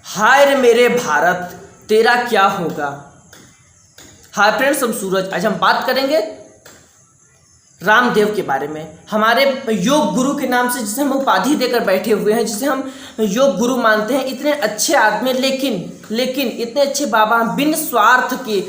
हाय रे मेरे भारत, तेरा क्या होगा। हाय फ्रेंड्स, हम सूरज। आज हम बात करेंगे रामदेव के बारे में। हमारे योग गुरु के नाम से जिसे हम उपाधि देकर बैठे हुए हैं, जिसे हम योग गुरु मानते हैं। इतने अच्छे आदमी, लेकिन इतने अच्छे बाबा, बिन स्वार्थ के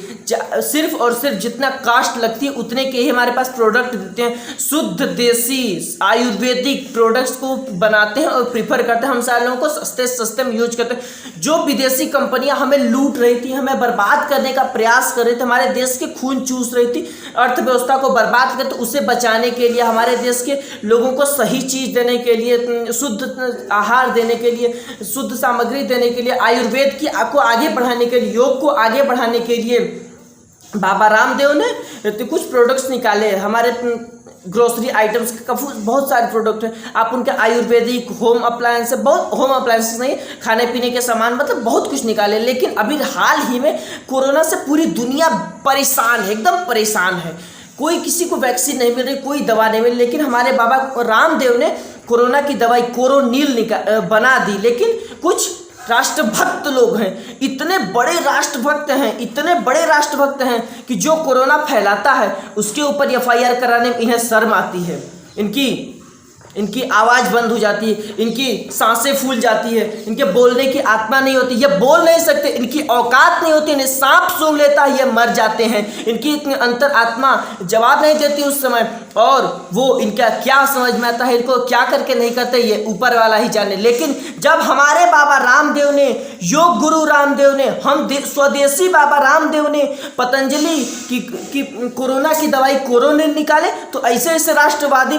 सिर्फ और सिर्फ जितना कास्ट लगती है उतने के ही हमारे पास प्रोडक्ट देते हैं। शुद्ध देसी आयुर्वेदिक प्रोडक्ट्स को बनाते हैं और प्रीफर करते हैं। हम सारे लोगों को सस्ते सस्ते में यूज करते हैं। जो विदेशी कंपनियां हमें लूट रही थी, हमें बर्बाद करने का प्रयास कर रही थी, हमारे देश के खून चूस रही थी, अर्थव्यवस्था को बर्बाद कर, तो उसे बचाने के लिए, हमारे देश के लोगों को सही चीज़ देने के लिए, शुद्ध आहार देने के लिए, शुद्ध सामग्री देने के लिए, आयुर्वेद को आगे बढ़ाने के लिए, योग को आगे बढ़ाने के लिए बाबा रामदेव ने कुछ प्रोडक्ट्स निकाले। हमारे ग्रोसरी आइटम्स के बहुत सारे प्रोडक्ट हैं। आप उनके आयुर्वेदिक होम अप्लायंस, बहुत होम अप्लायंसेस नहीं, खाने पीने के सामान, मतलब बहुत कुछ निकाले। लेकिन अभी हाल ही में कोरोना से पूरी दुनिया परेशान है, एकदम परेशान है। कोई किसी को वैक्सीन नहीं मिल रही, कोई दवा नहीं मिल रही। लेकिन हमारे बाबा रामदेव ने कोरोना की दवाई कोरोनिल बना दी। लेकिन कुछ राष्ट्रभक्त लोग हैं, इतने बड़े राष्ट्रभक्त हैं कि जो कोरोना फैलाता है उसके ऊपर एफआईआर कराने में इन्हें शर्म आती है। इनकी आवाज़ बंद हो जाती है, इनकी सांसें फूल जाती है, इनके बोलने की आत्मा नहीं होती, ये बोल नहीं सकते, इनकी औकात नहीं होती, इन्हें सांप सूंघ लेता है, ये मर जाते हैं। इनकी इतनी अंतर आत्मा जवाब नहीं देती उस समय, और वो इनका क्या समझ में आता है, इनको क्या करके नहीं करते, ये ऊपर वाला ही जाने। लेकिन जब हमारे बाबा रामदेव ने, योग गुरु रामदेव ने, हम स्वदेशी बाबा रामदेव ने पतंजलि की कोरोना की दवाई कोरोनिल निकाले, तो ऐसे ऐसे राष्ट्रवादी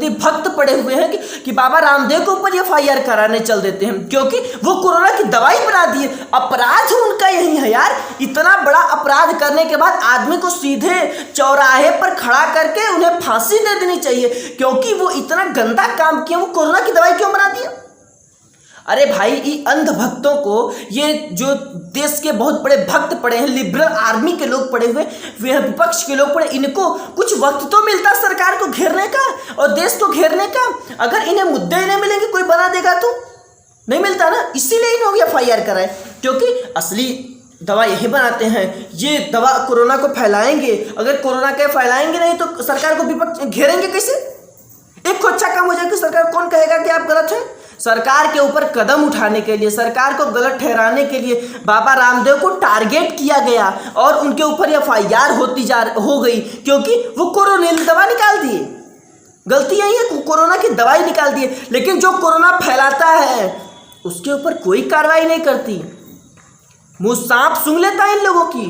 भक्त पड़े हुए हैं कि बाबा रामदेव के ऊपर एफआईआर कराने चल देते हैं, क्योंकि वो कोरोना की दवाई बना दी है। अपराध उनका यही है यार। इतना बड़ा अपराध करने के बाद आदमी को सीधे चौराहे पर खड़ा करके उन्हें फांसी दे देनी चाहिए, क्योंकि वो इतना गंदा काम किया। वो कोरोना की दवाई क्यों बना दिया? अरे भाई, ये अंध भक्तों को, ये जो देश के बहुत बड़े भक्त पड़े हैं, लिबरल आर्मी के लोग पड़े हुए, विपक्ष के लोग पड़े, इनको कुछ वक्त तो मिलता सरकार को घेरने का और देश को घेरने का। अगर इन्हें मुद्दे ही नहीं मिलेंगे, कोई बना देगा तो नहीं मिलता ना। इसीलिए इन लोग एफआईआर कराए, क्योंकि असली दवा यही बनाते हैं। ये दवा कोरोना को फैलाएंगे। अगर कोरोना के फैलाएंगे नहीं तो सरकार को विपक्ष घेरेंगे कैसे? एक को अच्छा काम हो जाए कि सरकार, कौन कहेगा कि आप गलत हैं? सरकार के ऊपर कदम उठाने के लिए, सरकार को गलत ठहराने के लिए बाबा रामदेव को टारगेट किया गया और उनके ऊपर एफआईआर हो गई, क्योंकि वो कोरोनिल दवा निकाल दिए। गलती यही है, कोरोना की दवाई निकाल दिए। लेकिन जो कोरोना फैलाता है उसके ऊपर कोई कार्रवाई नहीं करती। मुंह सांप सूंघ लेता है इन लोगों की,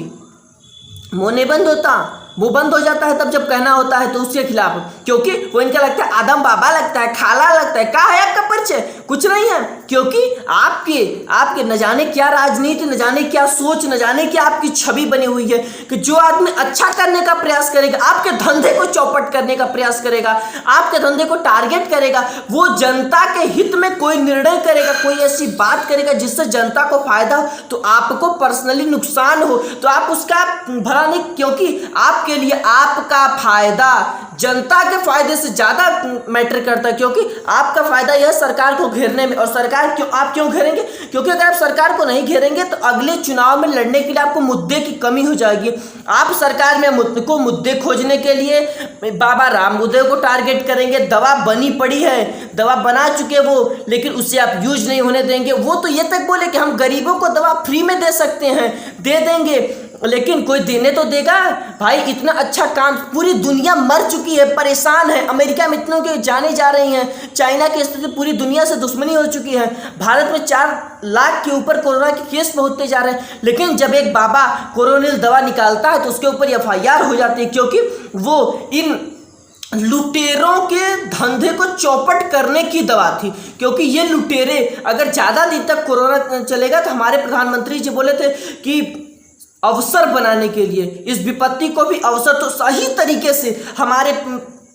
मुंह नहीं बंद होता। मुंह बंद हो जाता है तब जब कहना होता है तो उसके खिलाफ, क्योंकि वो इनका लगता है आदम बाबा लगता है, खाला लगता है। क्या है आपका परिचय? कुछ नहीं है, क्योंकि आपके न जाने क्या राजनीति, न जाने क्या सोच, न जाने क्या आपकी छवि बनी हुई है कि जो आदमी अच्छा करने का प्रयास करेगा, आपके धंधे को चौपट करने का प्रयास करेगा, आपके धंधे को टारगेट करेगा, वो जनता के हित में कोई निर्णय करेगा, कोई ऐसी बात करेगा जिससे जनता को फायदा हो, तो आपको पर्सनली नुकसान हो, तो आप उसका भला नहीं, क्योंकि आपके लिए आपका फायदा जनता के फायदे से ज्यादा मैटर करता है। क्योंकि आपका फायदा यह सरकार को घेरने में, और सरकार आप क्यों घेरेंगे? क्योंकि अगर आप सरकार को नहीं घेरेंगे तो अगले चुनाव में लड़ने के लिए आपको मुद्दे की कमी हो जाएगी। आप सरकार में मुद्दे खोजने के लिए बाबा रामदेव को टारगेट करेंगे। दवा बनी पड़ी है, दवा बना चुके वो, लेकिन उसे आप यूज नहीं होने देंगे। वो तो ये तक बोले कि हम गरीबों को दवा फ्री में दे सकते हैं, दे देंगे, लेकिन कोई देने तो देगा भाई। इतना अच्छा काम, पूरी दुनिया मर चुकी है, परेशान है। अमेरिका में इतनों के जाने जा रही हैं, चाइना की स्थिति, पूरी दुनिया से दुश्मनी हो चुकी है। भारत में 4 लाख के ऊपर कोरोना के केस पहुंचते जा रहे हैं। लेकिन जब एक बाबा कोरोनिल दवा निकालता है तो उसके ऊपर एफआईआर हो जाती है, क्योंकि वो इन लुटेरों के धंधे को चौपट करने की दवा थी। क्योंकि ये लुटेरे, अगर ज़्यादा दिन तक कोरोना चलेगा, तो हमारे प्रधानमंत्री जी बोले थे कि अवसर बनाने के लिए, इस विपत्ति को भी अवसर, तो सही तरीके से हमारे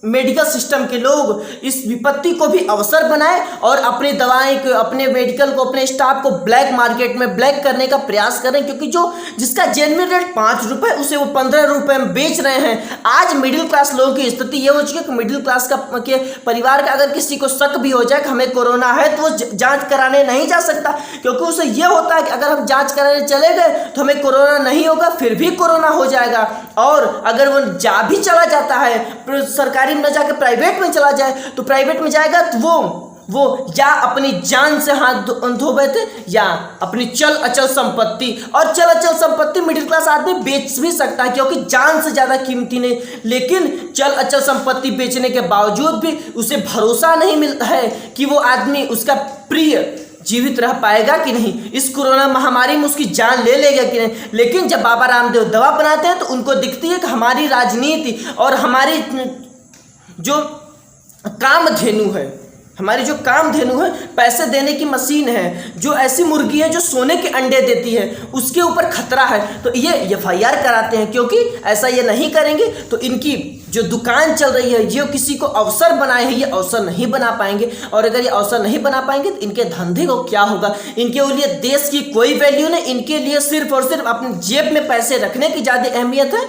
मेडिकल सिस्टम के लोग इस विपत्ति को भी अवसर बनाए और अपनी दवाएं को, अपने मेडिकल को, अपने स्टाफ को ब्लैक मार्केट में ब्लैक करने का प्रयास करें, क्योंकि जो जिसका जेन्युइन रेट 5 रुपये उसे वो 15 रुपये में बेच रहे हैं। आज मिडिल क्लास लोगों की स्थिति ये हो चुकी है कि मिडिल क्लास के परिवार का अगर किसी को शक भी हो जाए कि हमें कोरोना है तो वो जाँच कराने नहीं जा सकता, क्योंकि उसे ये होता है कि अगर हम जाँच कराने चले गए तो हमें कोरोना नहीं होगा, फिर भी कोरोना हो जाएगा। और अगर वो भी चला जाता है, सरकारी में न जाकर प्राइवेट में चला जाए, तो प्राइवेट में जाएगा तो वो या अपनी जान से हाथ धो बैठे या अपनी चल अचल संपत्ति, और चल अचल संपत्ति मिडिल क्लास आदमी बेच भी सकता है क्योंकि जान से ज़्यादा कीमती नहीं, लेकिन चल अचल संपत्ति बेचने के बावजूद भी उसे भरोसा नहीं मिलता है कि वो आदमी, उसका प्रिय जीवित रह पाएगा कि नहीं, इस कोरोना महामारी में उसकी जान ले लेगा कि नहीं। लेकिन जब बाबा रामदेव दवा बनाते हैं तो उनको दिखती है कि हमारी राजनीति और हमारी जो कामधेनु है, हमारी जो कामधेनु है, पैसे देने की मशीन है, जो ऐसी मुर्गी है जो सोने के अंडे देती है, उसके ऊपर खतरा है, तो ये FIR कराते हैं। क्योंकि ऐसा ये नहीं करेंगे तो इनकी जो दुकान चल रही है, जो किसी को अवसर बनाए हैं, ये अवसर नहीं बना पाएंगे। और अगर ये अवसर नहीं बना पाएंगे तो इनके धंधे को क्या होगा। इनके लिए देश की कोई वैल्यू नहीं, इनके लिए सिर्फ और सिर्फ अपनी जेब में पैसे रखने की ज़्यादा अहमियत है,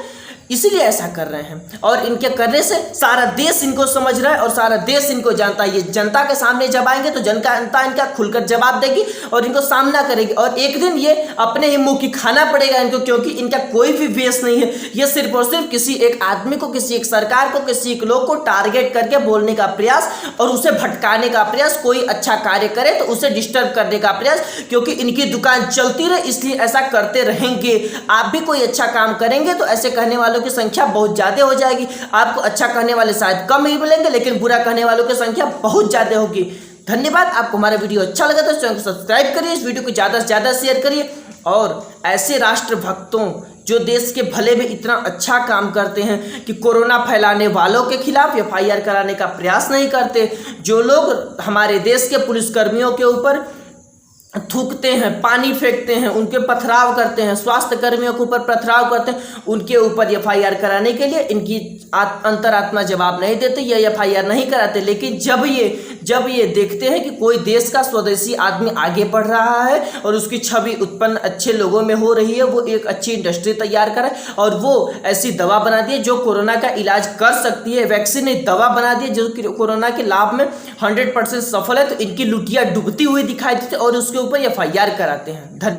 इसीलिए ऐसा कर रहे हैं। और इनके करने से सारा देश इनको समझ रहा है और सारा देश इनको जानता है। ये जनता के सामने जब आएंगे तो जनता इनका खुलकर जवाब देगी और इनको सामना करेगी, और एक दिन ये अपने ही मुंह की खाना पड़ेगा इनको, क्योंकि इनका कोई भी बेस नहीं है। ये सिर्फ और सिर्फ किसी एक आदमी को, किसी एक सरकार को, किसी एक लोग को टारगेट करके बोलने का प्रयास और उसे भटकाने का प्रयास, कोई अच्छा कार्य करे तो उसे डिस्टर्ब करने का प्रयास, क्योंकि इनकी दुकान चलती रहे इसलिए ऐसा करते रहेंगे। आप भी कोई अच्छा काम करेंगे तो ऐसे कहने वालों की संख्या बहुत ज्यादा हो जाएगी। आपको अच्छा कहने वाले शायद कम ही मिलेंगे, लेकिन बुरा कहने वालों की संख्या बहुत ज्यादा होगी। धन्यवाद। आपको हमारा वीडियो अच्छा लगा तो चैनल को सब्सक्राइब करिए, इस वीडियो को ज्यादा से ज्यादा शेयर करिए, और ऐसे राष्ट्रभक्तों जो देश के भले में इतना अच्छा काम करते हैं कि कोरोना फैलाने वालों के खिलाफ FIR कराने का प्रयास नहीं करते, जो लोग हमारे देश के पुलिसकर्मियों के ऊपर थूकते हैं, पानी फेंकते हैं, उनके पथराव करते हैं, स्वास्थ्य कर्मियों के ऊपर पथराव करते हैं, उनके ऊपर FIR कराने के लिए इनकी अंतरात्मा जवाब नहीं देते, ये FIR नहीं कराते। लेकिन जब ये देखते हैं कि कोई देश का स्वदेशी आदमी आगे बढ़ रहा है और उसकी छवि उत्पन्न अच्छे लोगों में हो रही है, वो एक अच्छी इंडस्ट्री तैयार करे और वो ऐसी दवा बना दी जो कोरोना का इलाज कर सकती है, वैक्सीन दवा बना दी जो कोरोना के लाभ में 100% सफल है, तो इनकी लुटिया डूबती हुई दिखाई देती है और उसके ऊपर FIR कराते हैं। धन्यवाद।